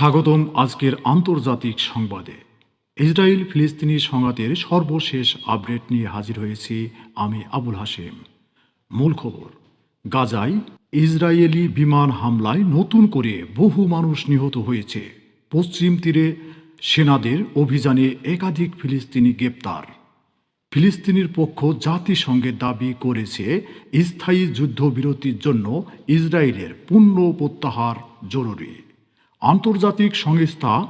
স্বাগতম আজকের আন্তর্জাতিক সংবাদে। ইসরায়েল ফিলিস্তিনি সংঘাতের সর্বশেষ আপডেট নিয়ে হাজির হয়েছি আমি আবুল হাশেম। মূল খবর, গাজায় ইসরায়েলি বিমান হামলায় নতুন করে বহু মানুষ নিহত হয়েছে। পশ্চিম তীরে সেনাদের অভিযানে একাধিক ফিলিস্তিনি গ্রেপ্তার। ফিলিস্তিনির পক্ষ জাতিসংঘের দাবি করেছে স্থায়ী যুদ্ধবিরতির জন্য ইসরায়েলের পূর্ণ প্রত্যাহার জরুরি। আন্তর্জাতিক সংস্থা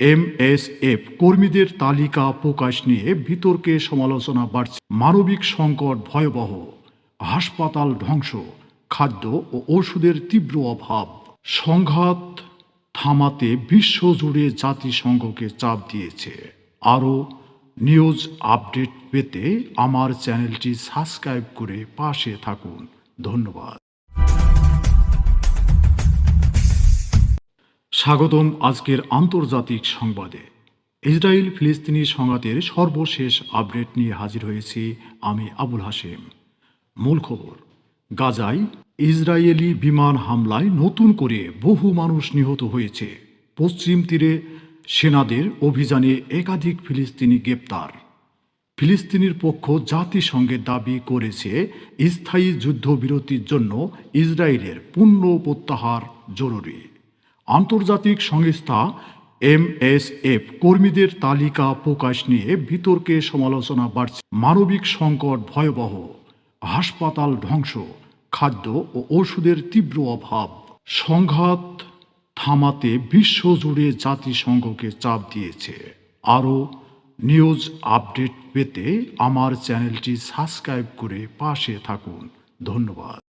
MSF কর্মীদের তালিকা প্রকাশ নিয়ে বিতর্কে সমালোচনা বাড়ছে। মানবিক সংকট ভয়াবহ, হাসপাতাল ধ্বংস, খাদ্য ও ওষুধের তীব্র অভাব। সংঘাত থামাতে বিশ্বজুড়ে জাতিসংঘকে চাপ দিয়েছে। আরও নিউজ আপডেট পেতে আমার চ্যানেলটি সাবস্ক্রাইব করে পাশে থাকুন। ধন্যবাদ। স্বাগতম আজকের আন্তর্জাতিক সংবাদে। ইসরায়েল ফিলিস্তিনি সংঘাতের সর্বশেষ আপডেট নিয়ে হাজির হয়েছি আমি আবুল হাশেম। মূল খবর, গাজায় ইসরায়েলি বিমান হামলায় নতুন করে বহু মানুষ নিহত হয়েছে। পশ্চিম তীরে সেনাদের অভিযানে একাধিক ফিলিস্তিনি গ্রেপ্তার। ফিলিস্তিনির পক্ষ জাতিসংঘের দাবি করেছে স্থায়ী যুদ্ধবিরতির জন্য ইসরায়েলের পূর্ণ প্রত্যাহার জরুরি। আন্তর্জাতিক সংস্থা MSF কর্মীদের তালিকা প্রকাশ নিয়ে বিতর্কে সমালোচনা বাড়ছে। মানবিক সংকট ভয়াবহ, হাসপাতাল ধ্বংস, খাদ্য ও ওষুধের তীব্র অভাব। সংঘাত থামাতে বিশ্বজুড়ে জাতিসংঘকে চাপ দিয়েছে। আরও নিউজ আপডেট পেতে আমার চ্যানেলটি সাবস্ক্রাইব করে পাশে থাকুন। ধন্যবাদ।